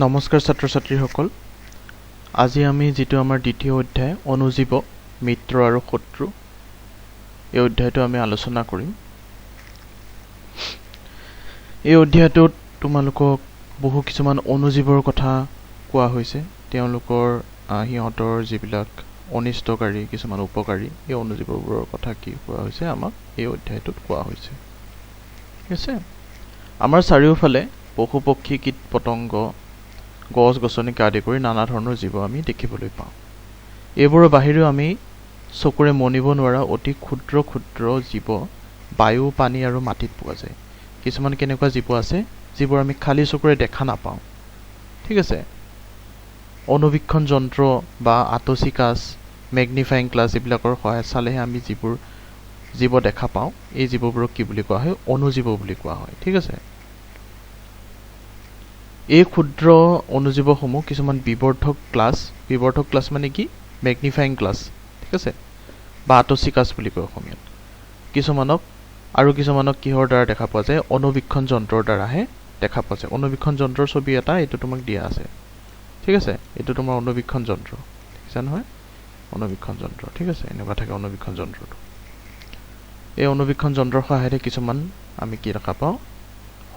নমস্কাৰ ছাত্ৰ ছাত্ৰীসকল আজি আমি যেটো আমাৰ দ্বিতীয় অধ্যায় অনুজীৱ মিত্ৰ আৰু শত্ৰু এই অধ্যায়টো আমি আলোচনা কৰিম এই অধ্যায়টোত তোমালোকক বহু কিছুমান অনুজীৱৰ কথা কোৱা হৈছে তেওঁলোকৰ হিহঁতৰ যিবিলাক অনিষ্টকাৰী কিছুমান উপকাৰী এই অনুজীৱবোৰৰ কথা কি কোৱা হৈছে আমাক এই অধ্যায়টোত কোৱা হৈছে ঠিক আছে আমাৰ চাৰিওফালে পশু পক্ষী কীট পতংগ গছ গছনিক আদি কৰি নানা ধৰণৰ জীৱ আমি দেখিবলৈ পাওঁ এইবোৰৰ বাহিৰেও আমি চকুৰে মনিব নোৱাৰা অতি ক্ষুদ্ৰ ক্ষুদ্ৰ জীৱ বায়ু পানী আৰু মাটিত পোৱা যায় কিছুমান কেনেকুৱা জীৱ আছে যিবোৰ আমি খালি চকুৰে দেখা নাপাওঁ ঠিক আছে অনুবীক্ষণ যন্ত্ৰ বা আতচিকাছ ম্যাগনিফাইং গ্লাছ এইবিলাকৰ সহায়ত চালেহে আমি জীৱ দেখা পাওঁ এই জীৱবোৰক কি বুলি কোৱা হয় অনুজীৱ বুলি কোৱা হয় ঠিক আছে এই ক্ষুদ্ৰ অনুজীৱসমূহ কিছুমান বিবৰ্ধক ক্লাছ মানে কি ম্যাগনিফাইং গ্লাছ ঠিক আছে বা আতচিকাছ বুলি কয় অসমীয়াত কিছুমানক কিহৰ দ্বাৰা দেখা পোৱা যায় অনুবীক্ষণ যন্ত্ৰৰ দ্বাৰাহে দেখা পোৱা যায় অনুবীক্ষণ যন্ত্ৰৰ ছবি এটা এইটো তোমাক দিয়া আছে ঠিক আছে এইটো তোমাৰ অনুবীক্ষণ যন্ত্ৰ ঠিক নহয় অনুবীক্ষণ যন্ত্ৰ ঠিক আছে এনেকুৱা থাকে অনুবীক্ষণ যন্ত্ৰটো এই অনুবীক্ষণ যন্ত্ৰৰ সহায়তে কিছুমান আমি কি দেখা পাওঁ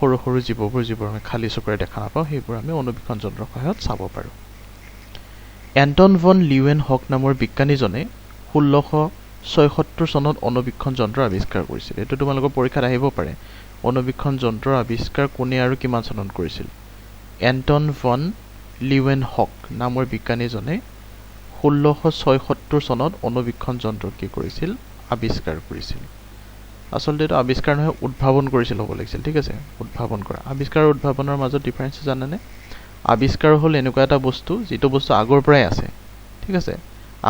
সৰু সৰু জীৱবোৰ আমি খালি চকুৰে দেখা নাপাওঁ সেইবোৰ আমি অনুবীক্ষণ যন্ত্ৰৰ সহায়ত চাব পাৰোঁ এণ্টন ভন লিউৱেনহক নামৰ বিজ্ঞানীজনে 1676 চনত অনুবীক্ষণ যন্ত্ৰ আৱিষ্কাৰ কৰিছিল এইটো তোমালোকৰ পৰীক্ষাত আহিব পাৰে অনুবীক্ষণ যন্ত্ৰৰ আৱিষ্কাৰ কোনে আৰু কিমান চনত কৰিছিল এণ্টন ভন লিউৱেনহক নামৰ বিজ্ঞানীজনে 1676 চনত অনুবীক্ষণ যন্ত্ৰ কি কৰিছিল আৱিষ্কাৰ কৰিছিল আসলতে এটা আৱিষ্কাৰ নহয় উদ্ভাৱন কৰিছিল হ'ব লাগিছিল ঠিক আছে উদ্ভাৱন কৰা আৱিষ্কাৰ আৰু উদ্ভাৱনৰ মাজত ডিফাৰেন্স জানানে আৱিষ্কাৰ হ'ল এনেকুৱা এটা বস্তু যেটো বস্তু আগৰ পৰাই আছে ঠিক আছে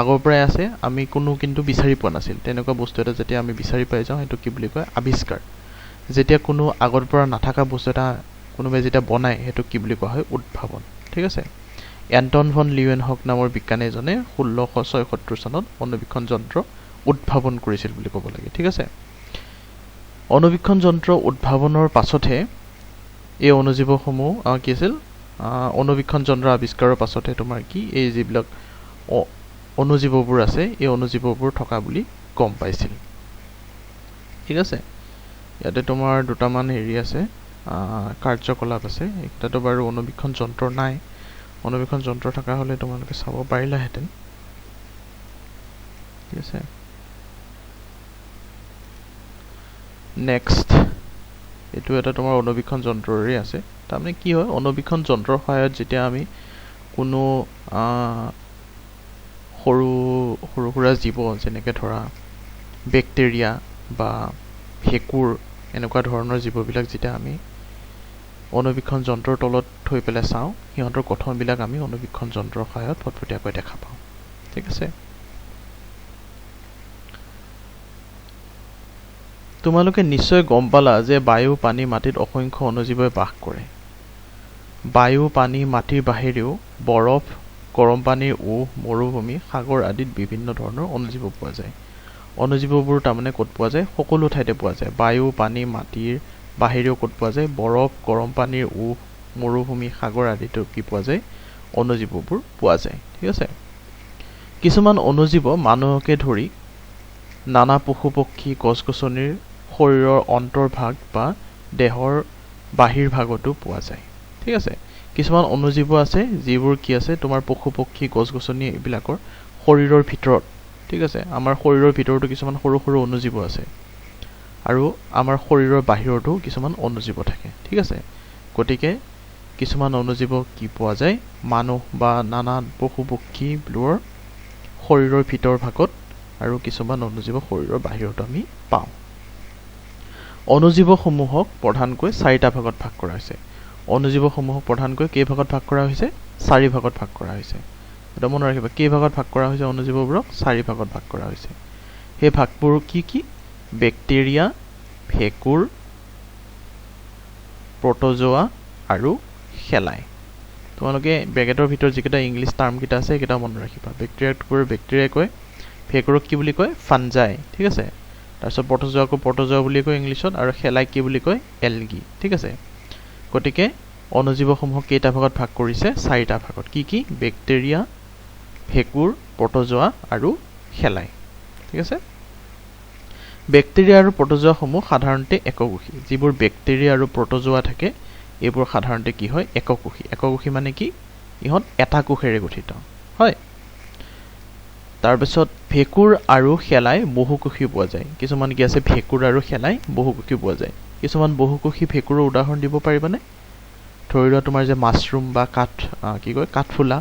আগৰ পৰাই আছে আমি কোনো কিন্তু বিচাৰি পোৱা নাছিল তেনেকুৱা বস্তু এটা যেতিয়া আমি বিচাৰি পাই যাওঁ সেইটো কি বুলি কয় আৱিষ্কাৰ যেতিয়া কোনো আগৰ পৰা নাথাকা বস্তু এটা কোনোবাই যেতিয়া বনায় সেইটো কি বুলি কোৱা হয় উদ্ভাৱন ঠিক আছে এণ্টন ভন লিউৱেনহক নামৰ বিজ্ঞানীজনে 1676 চনত অনুবীক্ষণ যন্ত্ৰ উদ্ভাৱন কৰিছিল বুলি ক'ব লাগে ঠিক আছে অনুবীক্ষণ যন্ত্ৰ উদ্ভাৱনৰ পাছতহে এই অনুজীৱসমূহ কি আছিল অনুবীক্ষণ যন্ত্ৰ আৱিষ্কাৰৰ পাছতহে তোমাৰ কি এই যিবিলাক অনুজীৱবোৰ আছে এই অনুজীৱবোৰ থকা বুলি গম পাইছিল ঠিক আছে ইয়াতে তোমাৰ দুটামান হেৰি আছে কাৰ্যকলাপ আছে একটাতো বাৰু অনুবীক্ষণ যন্ত্ৰ নাই অনুবীক্ষণ যন্ত্ৰ থকা হ'লে তোমালোকে চাব পাৰিলাহেঁতেন ঠিক আছে নেক্সট এইটো এটা তোমাৰ অনুবীক্ষণ যন্ত্ৰৰে আছে তাৰমানে কি হয় অনুবীক্ষণ যন্ত্ৰৰ সহায়ত যেতিয়া আমি কোনো সৰু সুৰা জীৱ যেনেকৈ ধৰা বেক্টেৰিয়া বা ভেঁকুৰ এনেকুৱা ধৰণৰ জীৱবিলাক যেতিয়া আমি অনুবীক্ষণ যন্ত্ৰৰ তলত থৈ পেলাই চাওঁ সিহঁতৰ গঠনবিলাক আমি অনুবীক্ষণ যন্ত্ৰৰ সহায়ত ফটফটীয়াকৈ দেখা পাওঁ ঠিক আছে তোমালোকে নিশ্চয় গম পালা যে বায়ু পানী মাটিত অসংখ্য অনুজীৱই বাস কৰে বায়ু পানী মাটিৰ বাহিৰেও বৰফ গৰম পানীৰ মৰুভূমি সাগৰ আদিত বিভিন্ন ধৰণৰ অনুজীৱ পোৱা যায় অনুজীৱবোৰ তাৰমানে ক'ত পোৱা যায় সকলো ঠাইতে পোৱা যায় বায়ু পানী মাটিৰ বাহিৰেও ক'ত পোৱা যায় বৰফ গৰম পানীৰ মৰুভূমি সাগৰ আদিতো কি পোৱা যায় অনুজীৱবোৰ পোৱা যায় ঠিক আছে কিছুমান অনুজীৱ মানুহকে ধৰি নানা পশু পক্ষী গছ গছনিৰ শৰীৰৰ অন্তৰ্ভাগ বা দেহৰ বাহিৰ ভাগতো পোৱা যায় ঠিক আছে কিছুমান অনুজীৱ আছে যিবোৰ কি আছে তোমাৰ পশু পক্ষী গছ গছনি এইবিলাকৰ শৰীৰৰ ভিতৰত ঠিক আছে আমাৰ শৰীৰৰ ভিতৰতো কিছুমান সৰু সৰু অনুজীৱ আছে আৰু আমাৰ শৰীৰৰ বাহিৰতো কিছুমান অনুজীৱ থাকে ঠিক আছে গতিকে কিছুমান অনুজীৱ কি পোৱা যায় মানুহ বা নানা পশু পক্ষীবোৰৰ শৰীৰৰ ভিতৰ ভাগত আৰু কিছুমান অনুজীৱ শৰীৰৰ বাহিৰত আমি পাওঁ অনুজীৱসমূহক প্ৰধানকৈ চাৰিটা ভাগত ভাগ কৰা হৈছে অনুজীৱসমূহক প্ৰধানকৈ কেই ভাগত ভাগ কৰা হৈছে চাৰি ভাগত ভাগ কৰা হৈছে এটা মনত ৰাখিবা কেই ভাগত ভাগ কৰা হৈছে অনুজীৱবোৰক চাৰি ভাগত ভাগ কৰা হৈছে সেই ভাগবোৰ কি কি বেক্টেৰিয়া ভেঁকুৰ প্ৰটোজোৱা আৰু শেলাই তোমালোকে ব্ৰেকেটৰ ভিতৰত যিকেইটা ইংলিছ টাৰ্ম কেইটা আছে সেইকেইটা মনত ৰাখিবা বেক্টেৰিয়াই কয় ভেঁকুৰক কি বুলি কয় ফাঞ্জাই ঠিক আছে তাৰপিছত প্ৰটোজোৱাকো প্ৰটোজোৱা বুলি কয় ইংলিছত আৰু শেলাই কি বুলি কয় এলগি ঠিক আছে গতিকে অনুজীৱসমূহক কেইটা ভাগত ভাগ কৰিছে? 4টা ভাগত। কি কি? বেক্টেৰিয়া, ভেঁকুৰ, প্ৰটোজোৱা আৰু শেলাই। ঠিক আছে? বেক্টেৰিয়া আৰু প্ৰটোজোৱাসমূহ সাধাৰণতে এককোষী। যিবোৰ বেক্টেৰিয়া আৰু প্ৰটোজোৱা থাকে এইবোৰ সাধাৰণতে কি হয়? এককোষী। এককোষী মানে কি? ইহঁত এটা কোষেৰে গঠিত হয়। তাৰপিছত ভেঁকুৰ আৰু শেলাই বহুকোষী পোৱা যায়। কিছুমান কি আছে? ভেঁকুৰ আৰু শেলাই বহুকোষী পোৱা যায়। কিছুমান বহুকোষী ভেঁকুৰৰ উদাহৰণ দিব পাৰিবানে? ধৰি লোৱা তোমাৰ যে মাছৰুম বা কাঠফুলা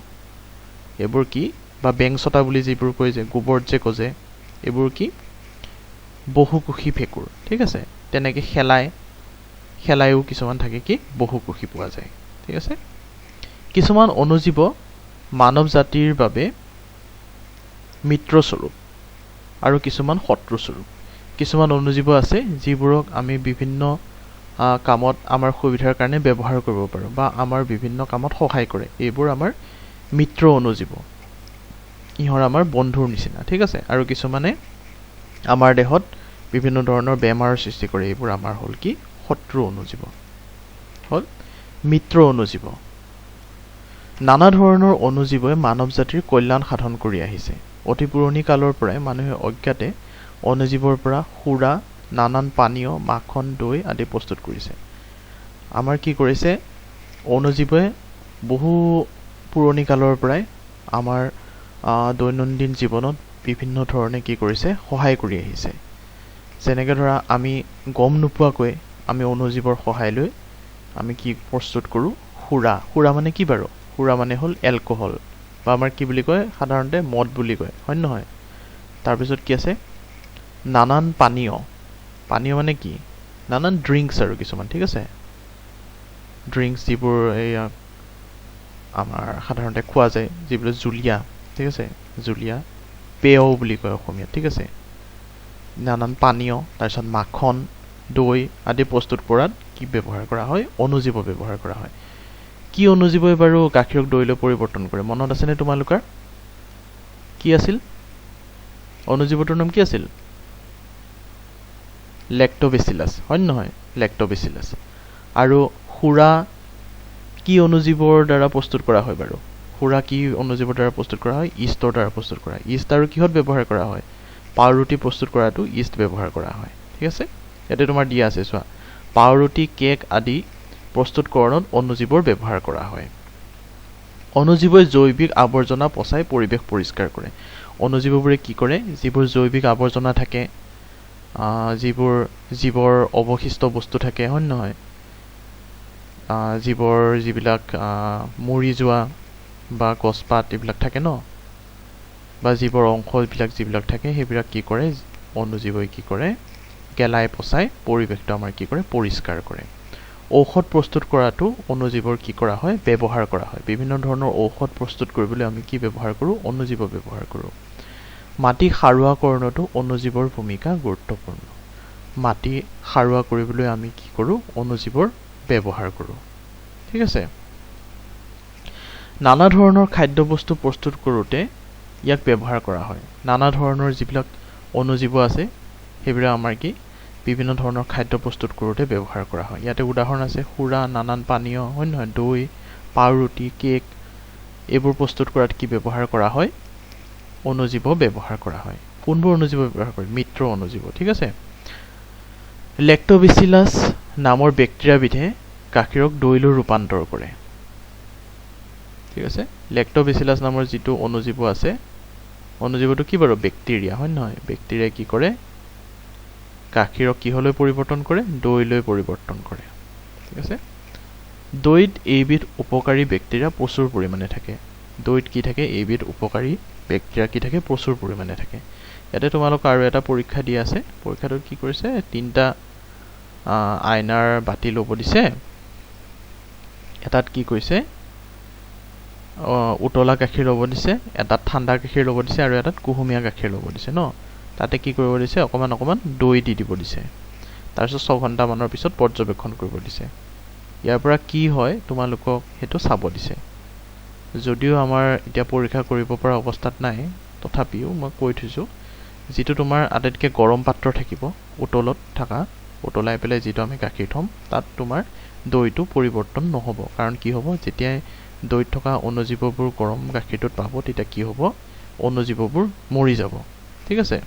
এইবোৰ কি? বা বেংচতা বুলি যিবোৰ কয় যে গোবৰত যে গজে এইবোৰ কি? বহুকোষী ভেঁকুৰ। ঠিক আছে? তেনেকৈ শেলাইও কিছুমান থাকে কি? বহুকোষী পোৱা যায়। ঠিক আছে? কিছুমান অণুজীৱ মানৱ জাতিৰ বাবে মিত্ৰস্বৰূপ আৰু কিছুমান শত্ৰুস্বৰূপ। কিছুমান অণুজীৱ আছে যিবোৰক আমি বিভিন্ন কামত আমাৰ সুবিধাৰ কাৰণে ব্যৱহাৰ কৰিব পাৰোঁ বা আমাৰ বিভিন্ন কামত সহায় কৰে। এইবোৰ আমাৰ মিত্ৰ অণুজীৱ। ইহঁত আমাৰ বন্ধুৰ নিচিনা। ঠিক আছে? আৰু কিছুমানে আমাৰ দেহত বিভিন্ন ধৰণৰ বেমাৰৰ সৃষ্টি কৰে। এইবোৰ আমাৰ হ'ল কি? শত্ৰু অণুজীৱ। হ'ল মিত্ৰ অণুজীৱ। নানা ধৰণৰ অণুজীৱই মানৱ জাতিৰ কল্যাণ সাধন কৰি আহিছে। অতি পুৰণি কালৰ পৰাই মানুহে অজ্ঞাতে অণুজীৱৰ পৰা সুৰা, নানান পানীয়, মাখন, দৈ আদি প্ৰস্তুত কৰিছে। আমাৰ কি কৰিছে? অণুজীৱে বহু পুৰণি কালৰ পৰাই আমাৰ দৈনন্দিন জীৱনত বিভিন্ন ধৰণে কি কৰিছে? সহায় কৰি আহিছে। যেনেকৈ ধৰা আমি গম নোপোৱাকৈ আমি অণুজীৱৰ সহায় লৈ আমি কি প্ৰস্তুত কৰোঁ? সুৰা মানে কি বাৰু? সুৰা মানে হ'ল এলকহল বা আমাৰ কি বুলি কয়? সাধাৰণতে মদ বুলি কয়। হয় নহয়? তাৰপিছত কি আছে? নানান পানীয় মানে কি? নানান ড্ৰিংকছ আৰু কিছুমান। ঠিক আছে? ড্ৰিংকছ যিবোৰ এইয়া আমাৰ সাধাৰণতে খোৱা যায়, যিবোৰ জুলীয়া। ঠিক আছে? জুলীয়া পেয় বুলি কয় অসমীয়াত। ঠিক আছে? নানান পানীয়, তাৰপিছত মাখন, দৈ আদি প্ৰস্তুত কৰাত কি ব্যৱহাৰ কৰা হয়? অণুজীৱ ব্যৱহাৰ কৰা হয়। কি অণুজীৱই বাৰু গাখীৰক দৈলৈ পৰিৱৰ্তন কৰে? মনত আছেনে তোমালোকৰ? কি আছিল? অণুজীৱটোৰ নাম কি আছিল? লেক্টোবেচিলাছ। হয় নহয়? লেক্টোবেচিলাছ। আৰু সুৰা কি অণুজীৱৰ দ্বাৰা প্ৰস্তুত কৰা হয় বাৰু? সুৰা কি অণুজীৱৰ দ্বাৰা প্ৰস্তুত কৰা হয়? ইষ্টৰ দ্বাৰা প্ৰস্তুত কৰা হয়। ইষ্ট আৰু কিহত ব্যৱহাৰ কৰা হয়? পাওৰুটি প্ৰস্তুত কৰাটো ইষ্ট ব্যৱহাৰ কৰা হয়। ঠিক আছে? ইয়াতে তোমাৰ দিয়া আছে চোৱা। পাওৰুটি, কেক আদি প্ৰস্তুতকৰণত অণুজীৱৰ ব্যৱহাৰ কৰা হয়। অণুজীৱই জৈৱিক আৱৰ্জনা পচাই পৰিৱেশ পৰিষ্কাৰ কৰে। অণুজীৱবোৰে কি কৰে? যিবোৰ জৈৱিক আৱৰ্জনা থাকে, যিবোৰ জীৱৰ অৱশিষ্ট বস্তু থাকে, হয় নহয়? যিবিলাক মৰি যোৱা বা গছপাত এইবিলাক থাকে ন, বা জীৱৰ অংশবিলাক যিবিলাক থাকে সেইবিলাক কি কৰে? অণুজীৱই কি কৰে? গেলাই পচাই পৰিৱেশটো আমাৰ কি কৰে? পৰিষ্কাৰ কৰে। ঔষধ প্ৰস্তুত কৰাটো অণুজীৱৰ কি কৰা হয়? ব্যৱহাৰ কৰা হয়। বিভিন্ন ধৰণৰ ঔষধ প্ৰস্তুত কৰিবলৈ আমি কি ব্যৱহাৰ কৰোঁ? অণুজীৱ ব্যৱহাৰ কৰোঁ। মাটি সাৰুৱাকৰণতো অণুজীৱৰ ভূমিকা গুৰুত্বপূৰ্ণ। মাটি সাৰুৱা কৰিবলৈ আমি কি কৰোঁ? অণুজীৱৰ ব্যৱহাৰ কৰোঁ। ঠিক আছে? নানা ধৰণৰ খাদ্যবস্তু প্ৰস্তুত কৰোঁতে ইয়াক ব্যৱহাৰ কৰা হয়। নানা ধৰণৰ যিবিলাক অণুজীৱ আছে সেইবিলাক আমাৰ কি? বিভিন্ন ধৰণৰ খাদ্য প্ৰস্তুত কৰোঁতে ব্যৱহাৰ কৰা হয়। ইয়াতে উদাহৰণ আছে সুৰা, নানান পানীয়, হয় নহয়? দৈ, পাওৰুটি, কেক এইবোৰ প্ৰস্তুত কৰাত কি ব্যৱহাৰ কৰা হয়? অণুজীৱ ব্যৱহাৰ কৰা হয়। কোনবোৰ অণুজীৱ ব্যৱহাৰ কৰে? মিত্ৰ অণুজীৱ। ঠিক আছে? লেক্টোবেচিলাছ নামৰ বেক্টেৰিয়াবিধে গাখীৰক দৈলৈ ৰূপান্তৰ কৰে। ঠিক আছে? লেক্টোবেচিলাছ নামৰ যিটো অণুজীৱ আছে, অণুজীৱটো কি বাৰু? বেক্টেৰিয়া। হয় নহয়? বেক্টেৰিয়াই কি কৰে? গাখীৰক কিহলৈ পৰিৱৰ্তন কৰে? দৈলৈ পৰিৱৰ্তন কৰে। ঠিক আছে? দৈত এইবিধ উপকাৰী বেক্টেৰিয়া প্ৰচুৰ পৰিমাণে থাকে। দৈত কি থাকে? এইবিধ উপকাৰী বেক্টেৰিয়া কি থাকে? প্ৰচুৰ পৰিমাণে থাকে। ইয়াতে তোমালোক আৰু এটা পৰীক্ষা দিয়া আছে। পৰীক্ষাটোত কি কৰিছে? 3টা আইনাৰ বাতি ল'ব দিছে। এটাত কি কৰিছে? উতলা গাখীৰ ল'ব দিছে, এটাত ঠাণ্ডা গাখীৰ ল'ব দিছে আৰু এটাত কুহুমীয়া গাখীৰ ল'ব দিছে ন। তাতে কি কৰিব দিছে? অকণমান দৈ দি দিব দিছে। তাৰপিছত 6 ঘণ্টামানৰ পিছত পৰ্যবেক্ষণ কৰিব দিছে। ইয়াৰ পৰা কি হয় তোমালোকক সেইটো চাব দিছে। যদিও আমাৰ এতিয়া পৰীক্ষা কৰিব পৰা অৱস্থাত নাই, তথাপিও মই কৈ থৈছোঁ, যিটো তোমাৰ আটাইতকৈ গৰম পাত্ৰ থাকিব, উতলত থকা উতলাই পেলাই যিটো আমি গাখীৰ থ'ম তাত তোমাৰ দৈটো পৰিৱৰ্তন নহ'ব কাৰণ কি হ'ব যেতিয়া দৈত থকা অণুজীৱবোৰ গৰম গাখীৰটোত পাব তেতিয়া কি হ'ব অণুজীৱবোৰ মৰি যাব ঠিক আছে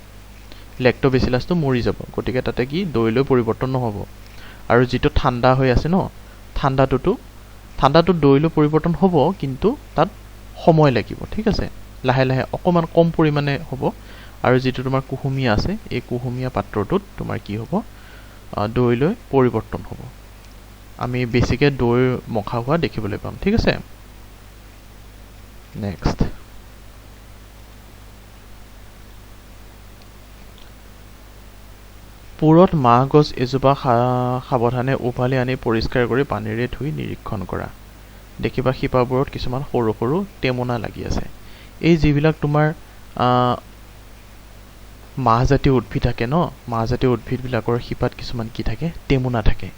লেক্টোবেচিলাছটো মৰি যাব গতিকে তাতে কি দৈলৈ পৰিৱৰ্তন নহ'ব আৰু যিটো ঠাণ্ডা হৈ আছে ন ঠাণ্ডাটো দৈলৈ পৰিৱৰ্তন হ'ব কিন্তু তাত সময় লাগিব ঠিক আছে লাহে লাহে অকমান কম পৰিমাণে হ'ব আৰু যিটো তোমাৰ কুহুমীয়া আছে এই কুহুমীয়া পাত্ৰটোত তোমাৰ কি হ'ব দৈলৈ পৰিৱৰ্তন হ'ব আমি বেছিকে দৈ মখা হোৱা দেখিবলৈ পাম ঠিক আছে নেক্সট পুৰত মাহ গছ এজোপা সাৱধানে উভালি আনি পৰিষ্কাৰ কৰি পানীৰে ধুই নিৰীক্ষণ কৰা দেখিবা শিপাবোৰত কিছুমান সৰু সৰু টেমুনা লাগি আছে এই যিবিলাক তোমাৰ মাহজাতীয় উদ্ভিদ থাকে ন মাহজাতীয় উদ্ভিদবিলাকৰ শিপাত কিছুমান কি থাকে টেমুনা থাকে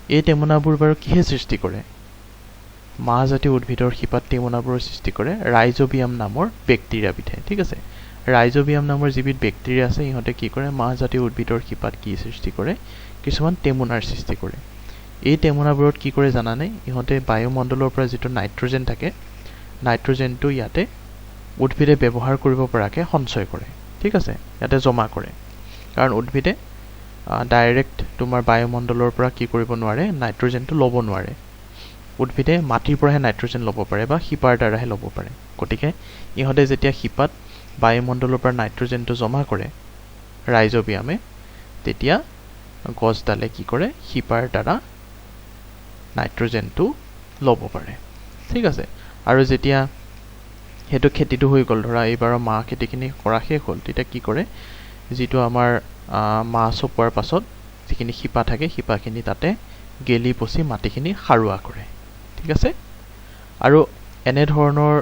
এই টেমুনাবোৰ বাৰু কিহে সৃষ্টি কৰে মাহজাতীয় উদ্ভিদৰ শিপাত টেমুনাবোৰৰ সৃষ্টি কৰে ৰাইজোবিয়াম নামৰ বেক্টেৰিয়াবিধে ঠিক আছে ৰাইজোবিয়াম নামৰ যিবিধ বেক্টেৰিয়া আছে ইহঁতে কি কৰে মাহজাতীয় উদ্ভিদৰ শিপাত কি সৃষ্টি কৰে কিছুমান টেমুনাৰ সৃষ্টি কৰে এই টেমুনাবোৰত কি কৰে জানানে ইহঁতে বায়ুমণ্ডলৰ পৰা যিটো নাইট্ৰজেন থাকে নাইট্ৰজেনটো ইয়াতে উদ্ভিদে ব্যৱহাৰ কৰিব পৰাকে সঞ্চয় কৰে ঠিক আছে ইয়াতে জমা কৰে কাৰণ উদ্ভিদে ডাইৰেক্ট তোমাৰ বায়ুমণ্ডলৰ পৰা কি কৰিব নোৱাৰে নাইট্ৰজেনটো ল'ব নোৱাৰে উদ্ভিদে মাটিৰ পৰাহে নাইট্ৰজেন ল'ব পাৰে বা শিপাৰ দ্বাৰাহে ল'ব পাৰে গতিকে ইহঁতে যেতিয়া শিপাত বায়ুমণ্ডলৰ পৰা নাইট্ৰজেনটো জমা কৰে ৰাইজোবিয়ামে তেতিয়া গছডালে কি কৰে শিপাৰ দ্বাৰা নাইট্ৰজেনটো ল'ব পাৰে ঠিক আছে আৰু যেতিয়া হেতু খেতিটো হৈ গ'ল ধৰা এইবাৰৰ মাহ খেতিখিনি কৰা শেষ হ'ল তেতিয়া কি কৰে যিটো আমাৰ মাহ চপোৱাৰ পাছত যিখিনি শিপা থাকে শিপাখিনি তাতে গেলি পচি মাটিখিনি সাৰুৱা কৰে ঠিক আছে আৰু এনে ধৰণৰ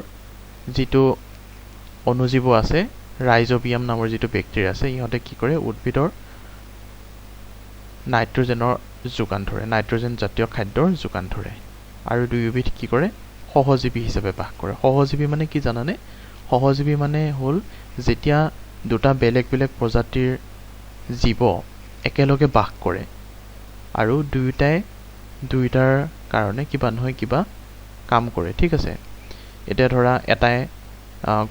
যিটো অণুজীৱ আছে ৰাইজোবিয়াম নামৰ যিটো বেক্টেৰিয়া আছে ইহঁতে কি কৰে উদ্ভিদৰ নাইট্ৰজেনৰ যোগান ধৰে নাইট্ৰজেন জাতীয় খাদ্যৰ যোগান ধৰে আৰু দুয়োবিধ কি কৰে সহজীৱী হিচাপে বাস কৰে সহজীৱী মানে কি জানানে সহজীৱী মানে হ'ল যেতিয়া দুটা বেলেগ বেলেগ প্ৰজাতিৰ জীৱ একেলগে বাস কৰে আৰু দুয়োটাৰ কাৰণে কিবা নহয় কিবা কাম কৰে ঠিক আছে এতিয়া ধৰা এটাই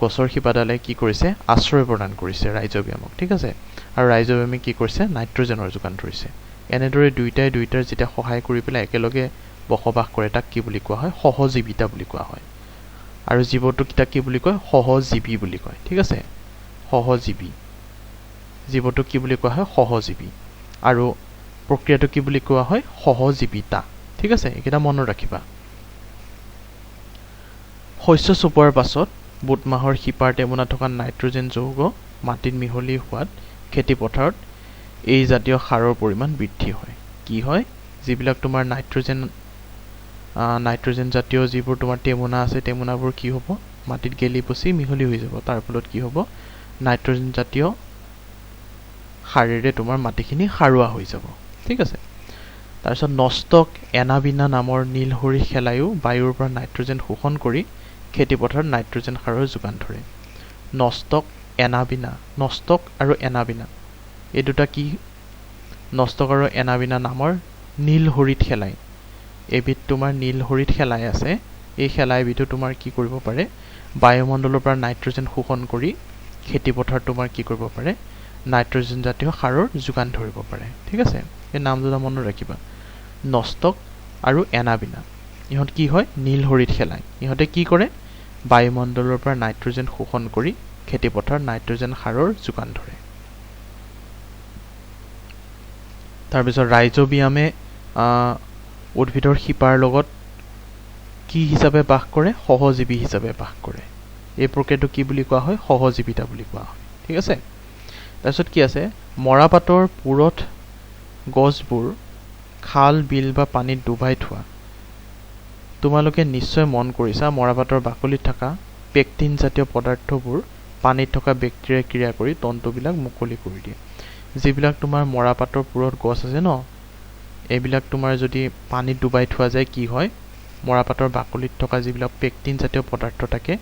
গছৰ শিপাডালে কি কৰিছে আশ্ৰয় প্ৰদান কৰিছে ৰাইজোবিয়ামক ঠিক আছে আৰু ৰাইজোবিয়ামে কি কৰিছে নাইট্ৰজেনৰ যোগান ধৰিছে এনেদৰে দুয়োটাৰ যেতিয়া সহায় কৰি পেলাই একেলগে বসবাস কৰে তাক কি বুলি কোৱা হয় সহজীৱিতা বুলি কোৱা হয় আৰু জীৱটোক তাক কি বুলি কয় সহজীৱী বুলি কয় ঠিক আছে সহজীৱী জীৱটোক কি বুলি কোৱা হয় সহজীৱী আৰু প্ৰক্ৰিয়াটো কি বুলি কোৱা হয় সহজীৱিতা ঠিক আছে এইকেইটা মনত ৰাখিবা শস্য চপোৱাৰ পাছত বুট মাহৰ শিপাৰ টেমুনা থকা নাইট্ৰজেন যৌগ মাটিত মিহলি হোৱাত খেতি পথাৰত এই জাতীয় সাৰৰ পৰিমাণ বৃদ্ধি হয় কি হয় যিবিলাক তোমাৰ নাইট্ৰজেন জাতীয় যিবোৰ তোমাৰ টেমুনা আছে টেমুনাবোৰ কি হ'ব মাটিত গেলি পচি মিহলি হৈ যাব তাৰ ফলত কি হ'ব নাইট্ৰজেন জাতীয় সাৰেৰে তোমাৰ মাটিখিনি সাৰুৱা হৈ যাব ঠিক আছে তাৰপিছত নষ্টক এনাবিনা নামৰ নীলহৰি শেলায়ো বায়ুৰ পৰা নাইট্ৰজেন শোষণ কৰি খেতি পথাৰত নাইট্ৰজেন সাৰৰ যোগান ধৰে নষ্টক আৰু এনাবিনা এই দুটা কি নষ্টক আৰু এনাবিনা নামৰ নীলহৰিত শেলাই এবিধ তোমাৰ নীলহৰিত শেলাই আছে এই শেলাইবিধো তোমাৰ কি কৰিব পাৰে বায়ুমণ্ডলৰ পৰা নাইট্ৰজেন শোষণ কৰি খেতি পথাৰত তোমাৰ কি কৰিব পাৰে নাইট্ৰজেন জাতীয় সাৰৰ যোগান ধৰিব পাৰে ঠিক আছে এই নাম দুটা মনত ৰাখিবা নষ্টক আৰু এনাবিনা ইহঁত কি হয় নীলহৰিত শেলাই ইহঁতে কি কৰে বায়ুমণ্ডলৰ পৰা নাইট্ৰজেন শোষণ কৰি খেতি পথাৰত নাইট্ৰজেন সাৰৰ যোগান ধৰে তাৰপিছত ৰাইজোবিয়ামে উদ্ভিদৰ শিপাৰ লগত কি হিচাপে বাস কৰে সহজীৱী হিচাপে বাস কৰে এই প্ৰক্ৰিয়াটো কি বুলি কোৱা হয় সহজীৱিতা বুলি কোৱা হয় ঠিক আছে তাৰপিছত কি আছে মৰাপাতৰ পুৰত গছবোৰ খাল বিল বা পানীত ডুবাই থোৱা তোমালোকে নিশ্চয় মন কৰিছা মৰাপাতৰ বাকলিত থকা পেক্টিন জাতীয় পদাৰ্থবোৰ পানীত থকা বেক্টেৰিয়াই ক্ৰিয়া কৰি তন্তুবিলাক মুকলি কৰি দিয়ে যিবিলাক তোমাৰ মৰাপাতৰ পুৰত গছ আছে ন এইবিলাক তোমাৰ যদি পানীত ডুবাই থোৱা যায় কি হয় মৰাপাতৰ বাকলিত থকা যিবিলাক পেক্টিন জাতীয় পদাৰ্থ থাকে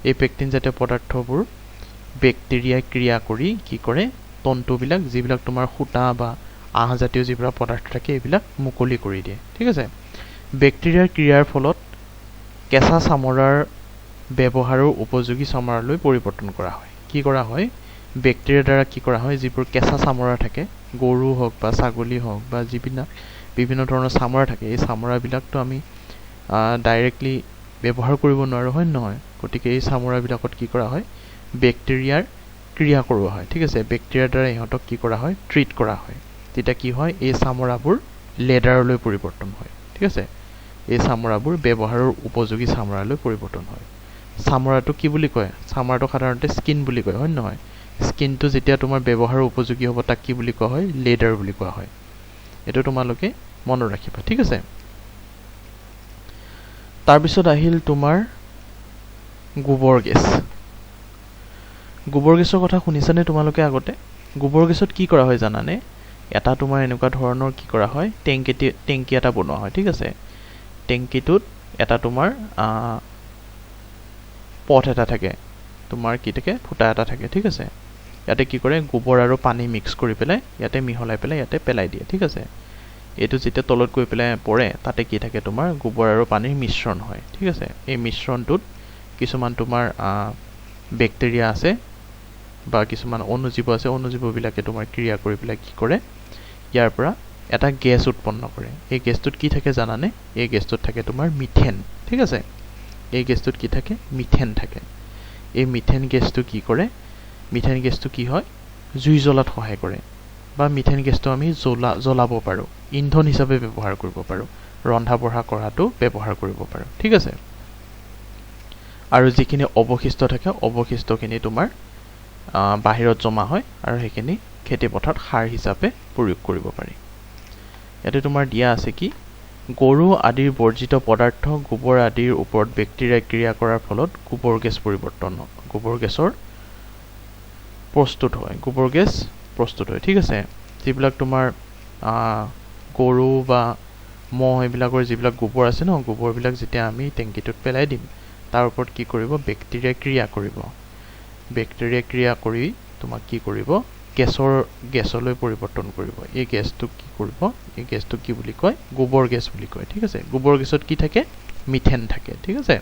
এই পেক্টিন জাতীয় পদাৰ্থবোৰ বেক্টেৰিয়াই ক্ৰিয়া কৰি কি কৰে তন্তুবিলাক যিবিলাক তোমাৰ সূতা বা আহজাতীয় যিবিলাক পদাৰ্থ থাকে এইবিলাক মুকলি কৰি দিয়ে ঠিক আছে বেক্টেৰিয়াৰ ক্ৰিয়াৰ ফলত কেঁচা চামৰাৰ ব্যৱহাৰৰ উপযোগী চামৰালৈ পৰিৱৰ্তন কৰা হয় কি কৰা হয় বেক্টেৰিয়াৰ দ্বাৰা কি কৰা হয় যিবোৰ কেঁচা চামৰা থাকে গৰু হওক বা ছাগলী হওক বা যিবিলাক বিভিন্ন ধৰণৰ চামৰা থাকে এই চামৰাবিলাকতো আমি ডাইৰেক্টলি ব্যৱহাৰ কৰিব নোৱাৰো হয় নহয় গতিকে এই চামৰাবিলাকত কি কৰা হয় বেক্টেৰিয়াৰ ক্ৰিয়া কৰোৱা হয় ঠিক আছে বেক্টেৰিয়াৰ দ্বাৰা ইহঁতক কি কৰা হয় ট্ৰিট কৰা হয় তেতিয়া কি হয় এই চামৰাবোৰ লেডাৰলৈ পৰিৱৰ্তন হয় ঠিক আছে এই চামৰাবোৰ ব্যৱহাৰৰ উপযোগী চামৰালৈ পৰিৱৰ্তন হয় চামৰাটো কি বুলি কয় চামৰাটো সাধাৰণতে স্কিন বুলি কয় হয় নহয় স্কিনটো যেতিয়া তোমাৰ ব্যৱহাৰৰ উপযোগী হ'ব তাক কি বুলি কোৱা হয় লেডাৰ বুলি কোৱা হয় এটো তোমালোকে মনত ৰাখিবা ঠিক আছে তাৰ পিছত আহিল তোমাৰ গোবৰ গেছৰ কথা শুনিছানে তোমালোকে আগতে গোবৰ গেছত কি কৰা হয় জানানে এটা তোমাৰ এনেকুৱা ধৰণৰ কি কৰা হয় টেংকি এটা বনোৱা হয় ঠিক আছে টেংকিটোত এটা তোমাৰ পথ এটা থাকে তোমাৰ কি থাকে ফুটা এটা থাকে ঠিক আছে ইয়াতে কি কৰে গোবৰ আৰু পানী মিক্স কৰি পেলাই ইয়াতে মিহলাই পেলাই ইয়াতে পেলাই দিয়ে ঠিক আছে এইটো যেতিয়া তলত গৈ পেলাই পৰে তাতে কি থাকে তোমাৰ গোবৰ আৰু পানীৰ মিশ্ৰণ হয় ঠিক আছে এই মিশ্ৰণটোত কিছুমান তোমাৰ বেক্টেৰিয়া আছে বা কিছুমান অণুজীৱ আছে অণুজীৱবিলাকে তোমাৰ ক্ৰিয়া কৰি পেলাই কি কৰে ইয়াৰ পৰা এটা গেছ উৎপন্ন কৰে এই গেছটোত কি থাকে জানানে এই গেছটোত থাকে তোমাৰ মিথেন ঠিক আছে এই গেছটোত কি থাকে মিথেন থাকে এই মিথেন গেছটো কি কৰে মিথেন গেছটো কি হয় জুই জ্বলাত সহায় কৰে বা মিথেন গেছটো আমি জ্বলাব পাৰো ইন্ধন হিচাপে ব্যৱহাৰ কৰিব পাৰো ৰন্ধা বঢ়া কৰাটো ব্যৱহাৰ কৰিব পাৰো ঠিক আছে আৰু যিখিনি অৱশিষ্ট থাকে অৱশিষ্টখিনি তোমাৰ বাহিৰত জমা হয় আৰু সেইখিনি খেতি পথাৰত সাৰ হিচাপে প্ৰয়োগ কৰিব পাৰি ইয়াতে তোমাৰ দিয়া আছে কি গৰু আদিৰ বৰ্জিত পদাৰ্থ গোবৰ আদিৰ ওপৰত বেক্টেৰিয়া ক্ৰিয়া কৰাৰ ফলত গোবৰ গেছ পৰিৱৰ্তন হয় গোবৰ গেছৰ প্ৰস্তুত হয় ঠিক আছে যিবিলাক তোমাৰ গৰু বা মহ এইবিলাকৰ যিবিলাক গোবৰ আছে ন গোবৰবিলাক যেতিয়া আমি টেংকিটোত পেলাই দিম তাৰ ওপৰত কি কৰিব বেক্টেৰিয়া ক্ৰিয়া কৰি তোমাক কি কৰিব গেছলৈ পৰিৱৰ্তন কৰিব এই গেছটোক কি বুলি কয় গোবৰ গেছ বুলি কয় ঠিক আছে গোবৰ গেছত কি থাকে মিথেন থাকে ঠিক আছে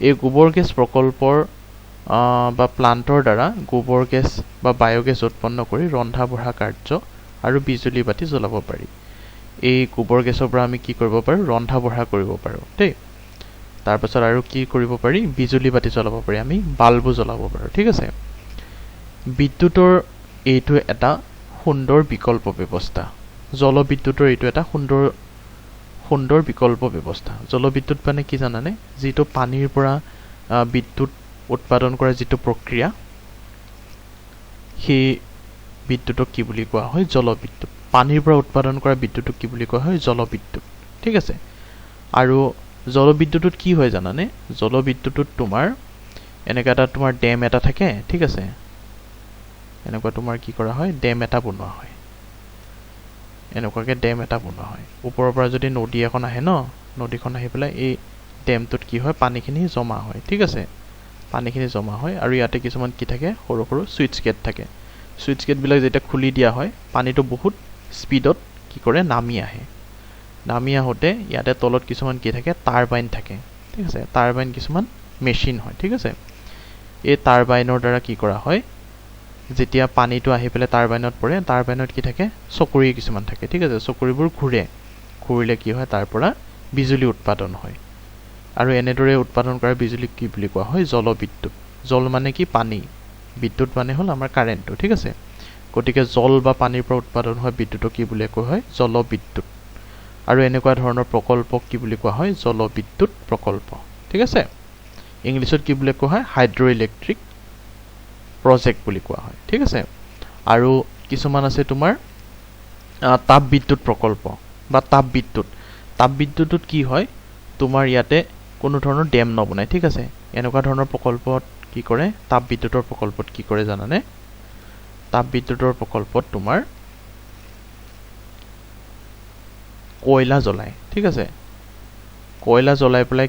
এই গোবৰ গেছ প্ৰকল্পৰ বা প্লান্টৰ দ্বাৰা গোবৰ গেছ বা বায়োগেছ উৎপন্ন কৰি ৰন্ধা বঢ়া কাৰ্য আৰু বিজুলী বাতি জ্বলাব পাৰি এই গোবৰ গেছৰ পৰা আমি কি কৰিব পাৰো ৰন্ধা বঢ়া কৰিব পাৰো দেই তাৰ পাছত আৰু কি কৰিব পাৰি বিজুলী বাতি জ্বলাব পাৰি আমি বাল্বো জ্বলাব পাৰো ঠিক আছে বিদ্যুতৰ এইটো এটা সুন্দৰ বিকল্প ব্যৱস্থা জলবিদ্যুতৰ এইটো এটা সুন্দৰ বিকল্প ব্যৱস্থা জলবিদ্যুৎ মানে কি জানানে যিটো পানীৰ পৰা বিদ্যুৎ উৎপাদন কৰা যিটো প্ৰক্ৰিয়া সেই বিদ্যুৎক কি বুলি কোৱা হয় জলবিদ্যুৎ পানীৰ পৰা উৎপাদন কৰা বিদ্যুৎক কি বুলি কোৱা হয় জলবিদ্যুৎ ঠিক আছে আৰু জলবিদ্যুৎত কি হয় জানানে জলবিদ্যুৎত তোমাৰ এনেকা এটা তোমাৰ ডেম এটা থাকে ঠিক আছে এনেকুৱা তোমাৰ কি কৰা হয় ডেম এটা বনোৱা হয় এনেকুৱাকে ডেম এটা বনোৱা হয় ওপৰৰ পৰা যদি নদী এখন আহে ন নদীখন আহি পেলাই এই ডেমটোত কি হয় পানীখিনি জমা হয় ঠিক আছে পানীখিনি জমা হয় আৰু ইয়াতে কিছুমান কি থাকে সৰু সৰু সুইচ গেট থাকে সুইচ গেটবিলাক যেতিয়া খুলি দিয়া হয় পানীটো বহুত স্পীডত কি কৰে নামি আহোঁতে ইয়াতে তলত কিছুমান কি থাকে টাৰবাইন থাকে ঠিক আছে টাৰবাইন কিছুমান মেচিন হয় ঠিক আছে এই টাৰবাইনৰ দ্বাৰা কি কৰা হয় যেতিয়া পানীটো আহি পেলাই টাৰবাইনত পৰে টাৰবাইনত কি থাকে চকৰি কিছুমান থাকে ঠিক আছে চকৰিবোৰ ঘূৰিলে কি হয় তাৰ পৰা বিজুলী উৎপাদন হয় আৰু এনেদৰে উৎপাদন কৰা বিজুলী কি বুলি কোৱা হয় জলবিদ্যুৎ জল মানে কি পানী বিদ্যুৎ মানে হ'ল আমাৰ কাৰেণ্টটো ঠিক আছে গতিকে জল বা পানীৰ পৰা উৎপাদন হোৱা বিদ্যুৎক কি বুলি কোৱা হয় জলবিদ্যুৎ আৰু এনেকুৱা ধৰণৰ প্ৰকল্পক কি বুলি কোৱা হয় জলবিদ্যুৎ প্ৰকল্প ঠিক আছে ইংলিছত কি বুলি কোৱা হয় হাইড্ৰ ইলেক্ট্ৰিক প্ৰজেক্ট বুলি কোৱা হয় ঠিক আছে আৰু কিছুমান আছে তোমাৰ তাপবিদ্যুৎ প্ৰকল্প বা তাপবিদ্যুৎত কি হয় তোমাৰ ইয়াতে কোনো ধৰণৰ ডেম নবনায় ঠিক আছে এনেকুৱা ধৰণৰ প্ৰকল্পত কি কৰে তাপবিদ্যুৎৰ প্ৰকল্পত কি কৰে জানানে তাপবিদ্যুৎৰ প্ৰকল্পত তোমাৰ কয়লা জ্বলায় ঠিক আছে কয়লা জ্বলাই পেলাই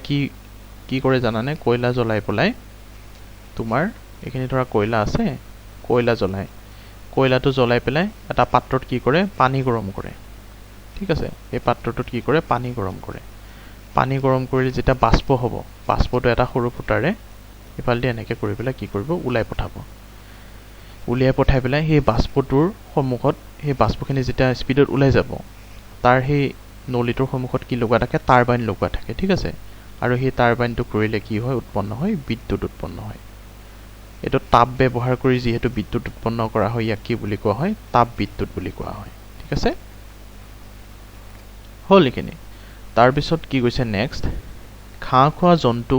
কি কৰে জানানে কয়লা জ্বলাই পেলাই তোমাৰ এইখিনি ধৰা কয়লা আছে কয়লা জ্বলায় কয়লাটো জ্বলাই পেলাই এটা পাত্ৰত কি কৰে পানী গৰম কৰে ঠিক আছে এই পাত্ৰটোত কি কৰে পানী গৰম কৰে পানী গৰম কৰিলে যেতিয়া বাষ্প হ'ব বাষ্পটো এটা সৰু ফুটাৰে ইফালদি এনেকৈ কৰি পেলাই কি কৰিব উলাই পঠাব উলিয়াই পঠাই পেলাই সেই বাষ্পটোৰ সন্মুখত সেই বাষ্পখিনি যেতিয়া স্পিডত উলাই যাব তাৰ সেই নলীটোৰ সন্মুখত কি লগোৱা থাকে টাৰবাইন লগোৱা থাকে ঠিক আছে আৰু সেই টাৰবাইনটো কৰিলে কি হয় উৎপন্ন হয় বিদ্যুৎ উৎপন্ন হয় এটো তাপ ব্যৱহাৰ কৰি যেহেতু বিদ্যুৎ উৎপন্ন কৰা হয় ইয়াক কি বুলি কোৱা হয় তাপ বিদ্যুৎ বুলি কোৱা হয় ঠিক আছে হল এখিনি তাৰ পিছত কি কৈছে নেক্সট ঘাঁহ খোৱা জন্তু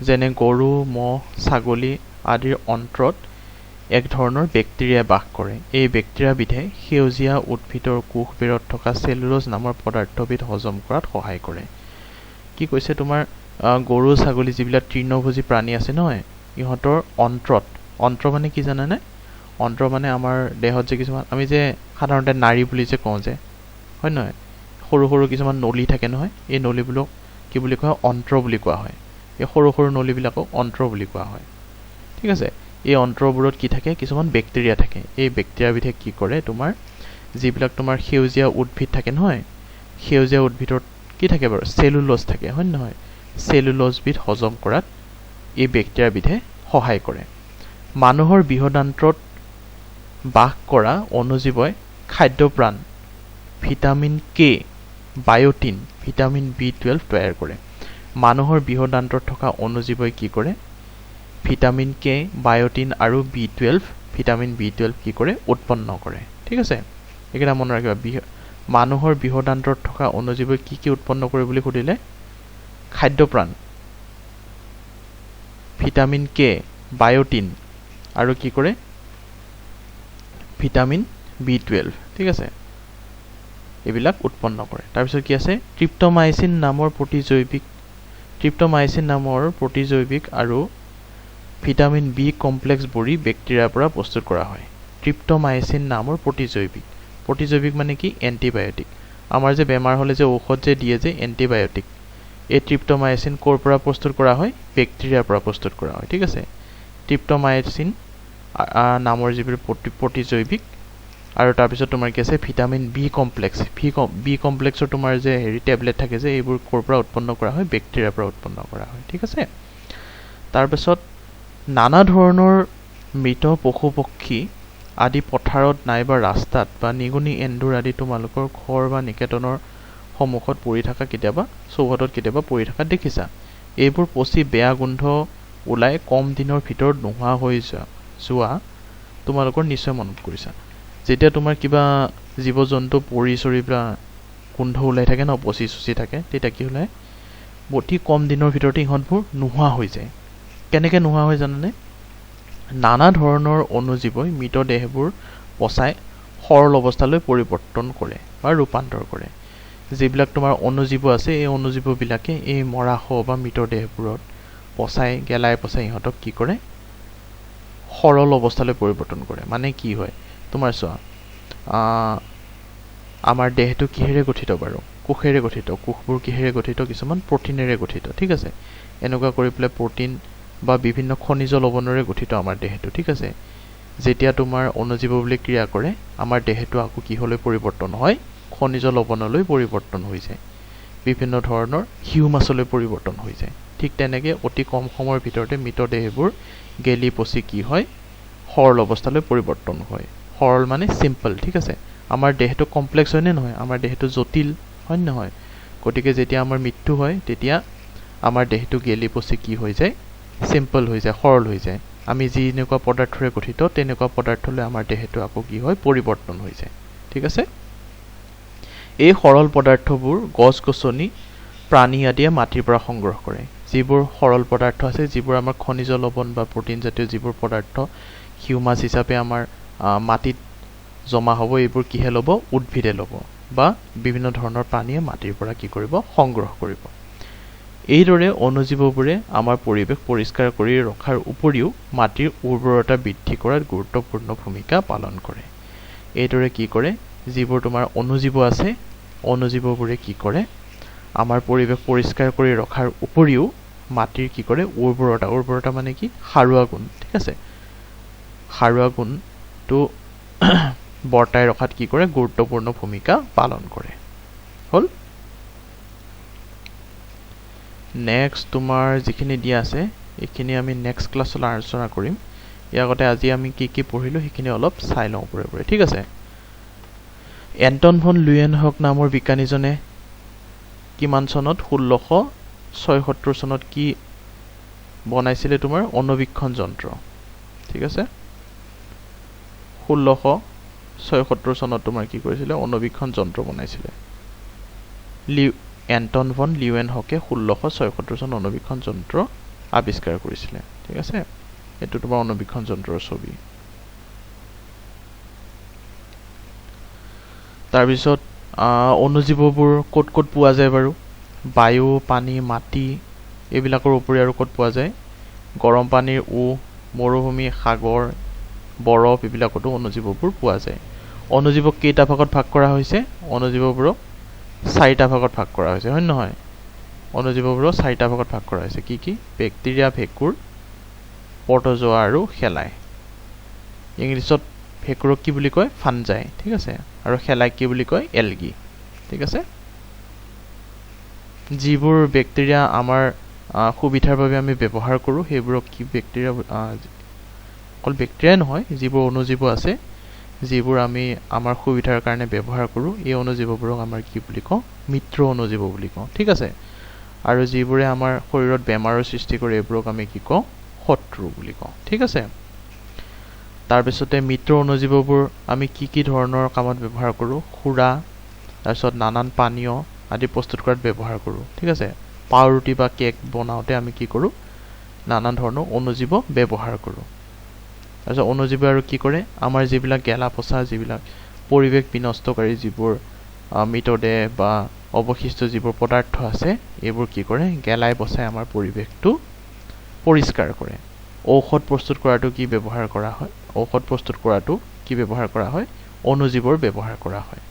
যেনে গৰু মহ ছাগলী আদিৰ অন্ত্ৰত এক ধৰণৰ বেক্টেৰিয়া বাস কৰে এই বেক্টেৰিয়াবিধে সেউজীয়া উদ্ভিদৰ কোষবিৰত থকা চেলুলোজ নামৰ পদাৰ্থবিধ হজম কৰাত সহায় কৰে কি কৈছে তোমাৰ গৰু ছাগলী যিবিলাক তৃণভোজী প্ৰাণী আছে নহয় ইহঁতৰ অন্ত্ৰ মানে কি জানানে অন্ত্ৰ মানে আমাৰ দেহত যে কিছুমান আমি যে সাধাৰণতে নাৰী বুলি যে কওঁ যে হয় নহয় সৰু সৰু কিছুমান নলী থাকে নহয় এই নলীবিলাক কি বুলি কোৱা অন্ত্ৰ বুলি কোৱা হয় এই সৰু সৰু নলীবিলাকক অন্ত্ৰ বুলি কোৱা হয় ঠিক আছে এই অন্ত্ৰবোৰত কি থাকে কিছুমান বেক্টেৰিয়া থাকে এই বেক্টেৰিয়াবিধে কি কৰে তোমাৰ যিবিলাক তোমাৰ সেউজীয়া উদ্ভিদ থাকে নহয় সেউজীয়া উদ্ভিদৰ কি থাকে বাৰু চেলুলোজ থাকে হয় নহয় চেলুলোজবিধ হজম কৰাত এই বেক্টেৰিয়াবিধে সহায় কৰে মানুহৰ বৃহদান্ত্ৰত বাস কৰা অণুজীৱই খাদ্যপ্ৰাণ ভিটামিন কে বায়োটিন ভিটামিন B12 তৈয়াৰ কৰে মানুহৰ বৃহদান্ত্ৰত থকা অণুজীৱই কি কৰে ভিটামিন কে বায়োটিন আৰু B12 ভিটামিন B12 কি কৰে উৎপন্ন কৰে ঠিক আছে এইকেইটা মনত ৰাখিবা মানুহৰ বৃহদান্ত্ৰত থকা অণুজীৱই কি উৎপন্ন কৰে বুলি সুধিলে খাদ্যপ্ৰাণ ভিটামিন কে বায়োটিন আৰু কি কৰে ভিটামিন B12 ঠিক আছে এইবিলাক উৎপন্ন কৰে তাৰ পিছত কি আছে ট্ৰিপ্টোমাইসিন নামৰ প্ৰতিজৈৱিক আৰু ভিটামিন বি কমপ্লেক্স বড়ি বেক্টেৰিয়াৰ পৰা প্ৰস্তুত কৰা হয় ট্ৰিপ্টোমাইসিন নামৰ প্ৰতিজৈৱিক মানে কি এন্টিবায়োটিক আমাৰ যে বেমাৰ হলে যে ঔষধ যে দিয়ে যে এন্টিবায়োটিক এই ট্ৰিপ্টোমাইসিন কোৰ পৰা প্ৰস্তুত কৰা হয় বেক্টেৰিয়াৰ পৰা প্ৰস্তুত কৰা হয় ঠিক আছে ট্ৰিপ্টোমাইসিন নামৰ যিবোৰ প্ৰতিজৈৱিক আৰু তাৰ পিছত তোমাৰ কি আছে ভিটামিন বি কমপ্লেক্সৰ তোমাৰ যে হেৰি টেবলেট থাকে যে এইবোৰ কোৰ পৰা উৎপন্ন কৰা হয় বেক্টেৰিয়াৰ পৰা উৎপন্ন কৰা হয় ঠিক আছে তাৰ পিছত নানা ধৰণৰ মৃত পশু পক্ষী আদি পথাৰত নাইবা ৰাস্তাত বা নিগুনি এন্দুৰ আদি তোমালোকৰ ঘৰ বা নিকেতনৰ সন্মুখত পৰি থকা কেতিয়াবা চৌহদত কেতিয়াবা পৰি থকা দেখিছা এইবোৰ পচি বেয়া গোন্ধ ওলাই কম দিনৰ ভিতৰত নোহোৱা হৈ যোৱা তোমালোকৰ নিশ্চয় মনত কৰিছা যেতিয়া তোমাৰ কিবা জীৱ জন্তু পৰি চৰি বা গোন্ধ ওলাই থাকে ন পচি চুচি থাকে তেতিয়া কি ওলাই অতি কম দিনৰ ভিতৰতে ইহঁতবোৰ নোহোৱা হৈ যায় কেনেকৈ নোহোৱা হৈ জানানে নানা ধৰণৰ অণুজীৱই মৃতদেহবোৰ পচাই সৰল অৱস্থালৈ পৰিৱৰ্তন কৰে বা ৰূপান্তৰ কৰে যিবিলাক তোমাৰ অণুজীৱ আছে এই অণুজীৱবিলাকে এই মৰা বা মৃতদেহবোৰত গেলাই পচাই ইহঁতক কি কৰে সৰল অৱস্থালৈ পৰিৱৰ্তন কৰে মানে কি হয় তোমাৰ চোৱা আমাৰ দেহটো কিহেৰে গঠিত বাৰু কোষেৰে গঠিত কোষবোৰ কিহেৰে গঠিত কিছুমান প্ৰটিনেৰে গঠিত ঠিক আছে এনেকুৱা কৰি পেলাই প্ৰটিন বা বিভিন্ন খনিজ লৱণৰে গঠিত আমাৰ দেহটো ঠিক আছে যেতিয়া তোমাৰ অণুজীৱ বুলি ক্ৰিয়া কৰে আমাৰ দেহটো আকৌ কিহলৈ পৰিৱৰ্তন হয় খনিজ লৱণলৈ পৰিৱৰ্তন হৈ যায় বিভিন্ন ধৰণৰ হিউমাছলৈ পৰিৱৰ্তন হৈ যায় ঠিক তেনেকৈ অতি কম সময়ৰ ভিতৰতে মৃতদেহবোৰ গেলি পচি কি হয় সৰল অৱস্থালৈ পৰিৱৰ্তন হয় সৰল মানে সিম্পল ঠিক আছে আমাৰ দেহটো কমপ্লেক্স হয় নে নহয় আমাৰ দেহটো জটিল হয় নহয় গতিকে যেতিয়া আমাৰ মৃত্যু হয় তেতিয়া আমাৰ দেহটো গেলি পচি কি হৈ যায় সিম্পল হৈ যায় সৰল হৈ যায় আমি যেনেকুৱা পদাৰ্থৰে গঠিত তেনেকুৱা পদাৰ্থলৈ আমাৰ দেহটো আকৌ কি হয় পৰিৱৰ্তন হৈ যায় ঠিক আছে এই সৰল পদাৰ্থবোৰ গছ-গছনি প্ৰাণী আদিয়ে মাটিৰ পৰা সংগ্ৰহ কৰে যিবোৰ সৰল পদাৰ্থ আছে যিবোৰ আমাৰ খনিজ লৱণ বা প্ৰটিন জাতীয় যিবোৰ পদাৰ্থ হিউমাছ হিচাপে আমাৰ মাটিত জমা হ'ব এইবোৰ কিহে ল'ব উদ্ভিদে ল'ব বা বিভিন্ন ধৰণৰ প্ৰাণীয়ে মাটিৰ পৰা কি কৰিব সংগ্ৰহ কৰিব এইদৰে অণুজীৱবোৰে আমাৰ পৰিৱেশ পৰিষ্কাৰ কৰি ৰখাৰ উপৰিও মাটিৰ উৰ্বৰতা বৃদ্ধি কৰাত গুৰুত্বপূৰ্ণ ভূমিকা পালন কৰে এইদৰে কি কৰে যিবোৰ তোমাৰ অণুজীৱ আছে অণুজীৱবোৰে কি কৰে আমাৰ পৰিৱেশ পৰিষ্কাৰ কৰি ৰখাৰ উপৰিও মাটিৰ কি কৰে উৰ্বৰতা মানে কি সাৰুৱা গুণ ঠিক আছে সাৰুৱা গুণটো বৰ্তাই ৰখাত কি কৰে গুৰুত্বপূৰ্ণ ভূমিকা পালন কৰে হল নেক্সট তোমাৰ যিখিনি দিয়া আছে এইখিনি আমি নেক্সট ক্লাছত আলোচনা কৰিম ইয়াৰ আগতে আজি আমি কি পঢ়িলো সেইখিনি অলপ চাই লওঁ পৰে ঠিক আছে এন্টন ভন লুয়েনহক নামৰ বিজ্ঞানীজনে কিমান চনত 1676 চনত কি বনাইছিলে তোমাৰ অণুবীক্ষণ যন্ত্ৰ ঠিক আছে 1676 চনত তোমাৰ কি কৰিছিলে অণুবীক্ষণ যন্ত্ৰ বনাইছিলে এন্টন ভন লিউয়েনহকে 1676 চনত অণুবীক্ষণ যন্ত্ৰ আৱিষ্কাৰ কৰিছিলে ঠিক আছে এটো তোমাৰ অণুবীক্ষণ যন্ত্ৰৰ ছবি তাৰ পিছত অণুজীৱবোৰ ক'ত পোৱা যায় বাৰু বায়ু পানী মাটি এইবিলাকৰ উপৰি আৰু ক'ত পোৱা যায় গৰম পানীৰ মৰুভূমি সাগৰ বৰফ এইবিলাকতো অণুজীৱবোৰ পোৱা যায় অণুজীৱক কেইটা ভাগত ভাগ কৰা হৈছে অণুজীৱবোৰক 4টা ভাগত ভাগ কৰা হৈছে হয় নহয় অণুজীৱবোৰক 4টা ভাগত ভাগ কৰা হৈছে কি বেক্টেৰিয়া ভেঁকুৰ প্ৰটোজোৱা আৰু শেলাই ইংলিছত ভেঁকুৰক কি বুলি কয় ফাঞ্জাই ঠিক আছে আৰু শেলাই কি বুলি কয় এলগি ঠিক আছে যিবোৰ বেক্টেৰিয়া আমাৰ সুবিধাৰ বাবে আমি ব্যৱহাৰ কৰো সেইবোৰক কি বেক্টেৰিয়া অকল বেক্টেৰিয়া নহয় যিবোৰ অণুজীৱ আছে যিবোৰ আমি আমাৰ সুবিধাৰ কাৰণে ব্যৱহাৰ কৰো এই অণুজীৱবোৰক আমাৰ কি বুলি কওঁ মিত্ৰ অণুজীৱ বুলি কওঁ ঠিক আছে আৰু যিবোৰে আমাৰ শৰীৰত বেমাৰৰ সৃষ্টি কৰে এইবোৰক আমি কি কওঁ শত্ৰু বুলি কওঁ ঠিক আছে তাৰ পিছতে মিত্ৰ অণুজীৱবোৰ আমি কি ধৰণৰ কামত ব্যৱহাৰ কৰো খুৰা তাৰ পিছত নানান পানীয় আদি প্ৰস্তুত কৰাত ব্যৱহাৰ কৰো ঠিক আছে পাউৰুটি বা কেক বনাওতে আমি কি কৰো নানান ধৰণৰ অণুজীৱ ব্যৱহাৰ কৰো তাৰপিছত অণুজীৱ আৰু কি কৰে আমাৰ যিবিলাক গেলা পচা যিবিলাক পৰিৱেশ বিনষ্টকাৰী যিবোৰ মৃতদেহ বা অৱশিষ্ট যিবোৰ পদাৰ্থ আছে এইবোৰ কি কৰে গেলাই পচাই আমাৰ পৰিৱেশটো পৰিষ্কাৰ কৰে ঔষধ প্ৰস্তুত কৰাটো কি ব্যৱহাৰ কৰা হয় ঔষধ প্ৰস্তুত কৰাটো কি ব্যৱহাৰ কৰা হয় অণুজীৱৰ ব্যৱহাৰ কৰা হয়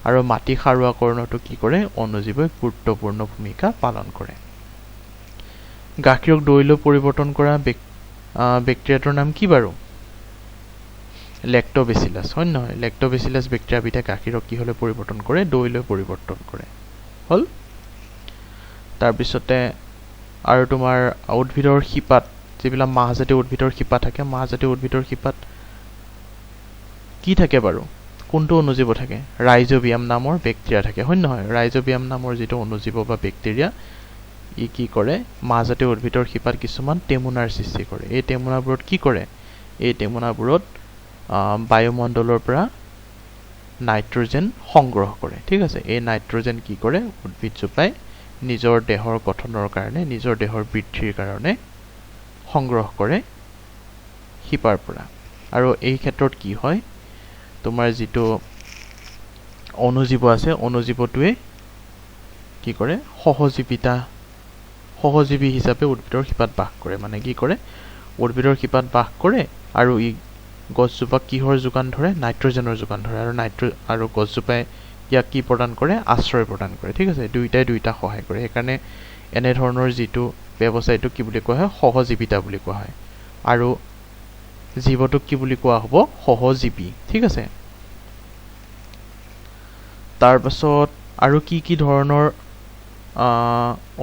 আৰু মাটি সাৰুৱাকৰণতো কি কৰে অণুজীৱে গুৰুত্বপূৰ্ণ ভূমিকা পালন কৰে গাখীৰক দৈলৈ পৰিৱৰ্তন কৰা বেক্টেৰিয়াটোৰ নাম কি বাৰু লেক্টোবেচিলাছ হয় নহয় লেক্টোবেচিলাছ বেক্টেৰিয়াবিধে গাখীৰক কি হলে পৰিৱৰ্তন কৰে দৈলৈ পৰিৱৰ্তন কৰে হল তাৰ পিছতে আৰু তোমাৰ উদ্ভিদৰ শিপাত যিবিলাক মাহজাতীয় উদ্ভিদৰ শিপা থাকে মাহজাতীয় উদ্ভিদৰ শিপাত কি থাকে বাৰু কোনটো অণুজীৱ থাকে ৰাইজোবিয়াম নামৰ বেক্টেৰিয়া থাকে হয় নহয় ৰাইজোবিয়াম নামৰ যেটো অণুজীৱ বা বেক্টেৰিয়া ই কি কৰে মাহজাতীয় উদ্ভিদৰ শিপাত কিছুমান টেমুনাৰ সৃষ্টি কৰে এই টেমুনাবোৰত কি কৰে এই টেমুনাবোৰত বায়ুমণ্ডলৰ পৰা নাইট্ৰজেন সংগ্ৰহ কৰে ঠিক আছে এই নাইট্ৰজেন কি কৰে উদ্ভিদজোপাই নিজৰ দেহৰ গঠনৰ কাৰণে নিজৰ দেহৰ বৃদ্ধিৰ কাৰণে সংগ্ৰহ কৰে শিপাৰ পৰা আৰু এই ক্ষেত্ৰত কি হয় তোমাৰ যেটো অণুজীৱ আছে অণুজীৱটোৱে কি কৰে সহজীৱী হিচাপে উদ্ভিদৰ শিপাত বাস কৰে মানে কি কৰে উদ্ভিদৰ শিপাত বাস কৰে আৰু ই গছজোপাক কিহৰ যোগান ধৰে নাইট্ৰজেনৰ যোগান ধৰে আৰু গছজোপাই ইয়াক কি প্ৰদান কৰে আশ্ৰয় প্ৰদান কৰে ঠিক আছে দুইটা সহায় কৰে সেইকাৰণে এনে ধৰণৰ যেটো ব্যৱস্থাটো কি বুলি কোৱা হয় সহজীৱিতা বুলি কোৱা হয় আৰু জীৱটোক কি বুলি কোৱা হ'ব সহজীৱী ঠিক আছে তাৰ পাছত আৰু কি ধৰণৰ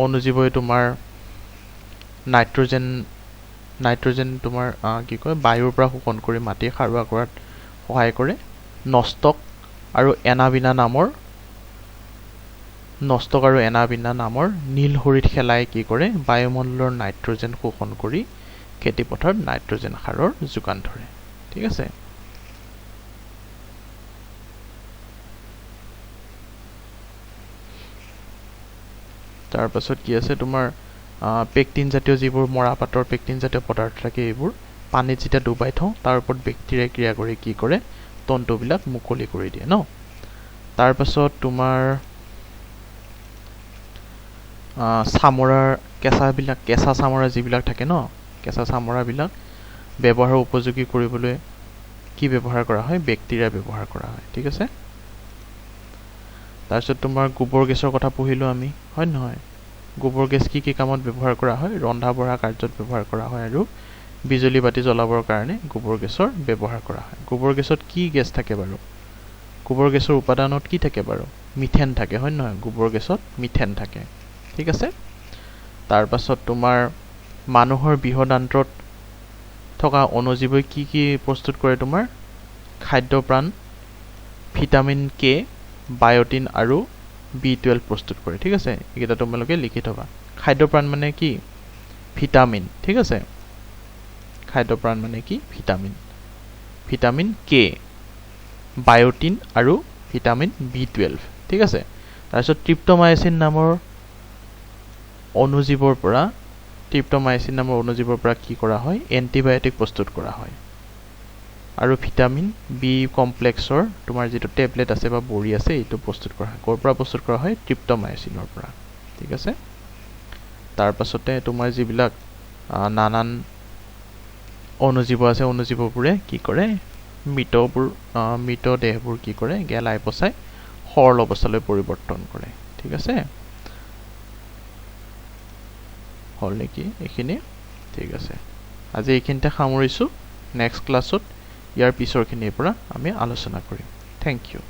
অণুজীৱই তোমাৰ নাইট্ৰজেন তোমাৰ কি কয় বায়ুৰ পৰা শোষণ কৰি মাটি সাৰুৱা কৰাত সহায় কৰে নষ্টক আৰু এনাবিনা নামৰ নীলহৰিত শেলাই কি কৰে বায়ুমণ্ডলৰ নাইট্ৰজেন শোষণ কৰি খেতিপথাৰত নাইট্ৰজেন সাৰৰ যোগান ধৰে ঠিক আছে তাৰ পাছত কি আছে তোমাৰ পেকটিন জাতীয় যিবোৰ মৰাপাতৰ পেকটিন জাতীয় পদাৰ্থ থাকে এইবোৰ পানীত যেতিয়া ডুবাই থওঁ তাৰ ওপৰত বেক্টেৰিয়াই ক্ৰিয়া কৰি কি কৰে তন্তুবিলাক মুকলি কৰি দিয়ে ন তাৰ পাছত তোমাৰ চামৰাৰ কেঁচা চামৰা যিবিলাক থাকে ন কেঁচা চামৰাবিলাক ব্যৱহাৰৰ উপযোগী কৰিবলৈ কি ব্যৱহাৰ কৰা হয় বেক্টেৰিয়া ব্যৱহাৰ কৰা হয় ঠিক আছে তাৰপিছত তোমাৰ গোবৰ গেছৰ কথা পঢ়িলো আমি হয় নহয় গোবৰ গেছ কি কামত ব্যৱহাৰ কৰা হয় ৰন্ধা বঢ়া কাৰ্যত ব্যৱহাৰ কৰা হয় আৰু বিজুলী বাতি জ্বলাবৰ কাৰণে গোবৰ গেছৰ ব্যৱহাৰ কৰা হয় গোবৰ গেছত কি গেছ থাকে বাৰু গোবৰ গেছৰ উপাদানত কি থাকে বাৰু মিথেন থাকে হয় নহয় গোবৰ গেছত মিথেন থাকে ঠিক আছে তাৰ পাছত তোমাৰ মানুহৰ বৃহদান্ত্ৰত থকা অণুজীৱই কি প্ৰস্তুত কৰে তোমাৰ খাদ্য প্ৰাণ ভিটামিন কে বায়োটিন আৰু B12 প্ৰস্তুত কৰে ঠিক আছে এইকেইটা তোমালোকে লিখি থবা খাদ্য প্ৰাণ মানে কি ভিটামিন ঠিক আছে খাদ্য প্ৰাণ মানে কি ভিটামিন কে বায়োটিন আৰু ভিটামিন B12 ঠিক আছে তাৰপিছত ট্ৰিপ্টোমাইসিন নামৰ অণুজীৱৰ পৰা কি কৰা হয় এন্টিবায়োটিক প্ৰস্তুত কৰা হয় আৰু ভিটামিন বি কমপ্লেক্সৰ তোমাৰ যেটো টেবলেট আছে বা বড়ি আছে এইটো প্ৰস্তুত কৰা হয় কৰ পৰা প্ৰস্তুত কৰা হয় ট্ৰিপ্টোমাইসিনৰ পৰা ঠিক আছে তাৰ পাছতে তোমাৰ যিবিলাক নানান অণুজীৱ আছে অণুজীৱবোৰে কি কৰে মৃত দেহবোৰ কি কৰে গেলাই পচাই সৰল অৱস্থালৈ পৰিৱৰ্তন কৰে ঠিক আছে হল নেকি এইখিনি ঠিক আছে আজি এইখিনিতে সামৰিছো নেক্সট ক্লাছত ইয়াৰ পিছৰখিনিৰ পৰা আমি আলোচনা কৰিম থ্যাংক ইউ